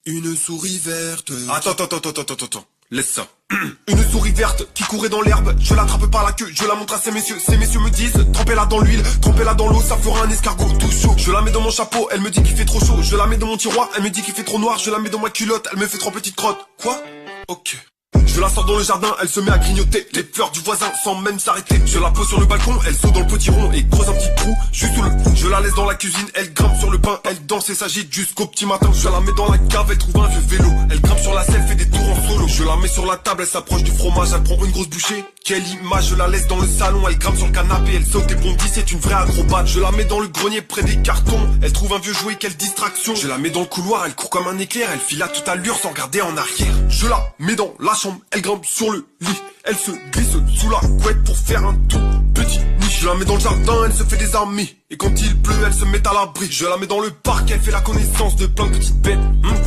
Une souris verte. Attends. Laisse ça. Une souris verte qui courait dans l'herbe. Je l'attrape par la queue, je la montre à ces messieurs. Ces messieurs me disent, trempez-la dans l'huile, trempez-la dans l'eau, ça fera un escargot tout chaud. Je la mets dans mon chapeau, elle me dit qu'il fait trop chaud. Je la mets dans mon tiroir, elle me dit qu'il fait trop noir. Je la mets dans ma culotte, elle me fait 3 petites crottes. Quoi? Ok. Je la sors dans le jardin, elle se met à grignoter les fleurs du voisin sans même s'arrêter. Je la pose sur le balcon, elle saute dans le potiron et creuse un petit trou juste sous le cou. Je la laisse dans la cuisine, elle grimpe sur le pain, elle danse et s'agite jusqu'au petit matin. Je la mets dans la cave, elle trouve un vieux vélo. Elle grimpe sur la selle, fait des tours en solo. Je la mets sur la table, elle s'approche du fromage, elle prend une grosse bouchée. Quelle image, je la laisse dans le salon, elle grimpe sur le canapé, elle saute et bondit, c'est une vraie acrobate. Je la mets dans le grenier près des cartons, elle trouve un vieux jouet, quelle distraction. Je la mets dans le couloir, elle court comme un éclair, elle file à toute allure sans regarder en arrière. Je la mets dans la chambre, elle grimpe sur le lit, elle se glisse sous la couette pour faire un tout petit nid. Je la mets dans le jardin, elle se fait des amis, et quand il pleut, elle se met à l'abri. Je la mets dans le parc, elle fait la connaissance de plein de petites bêtes.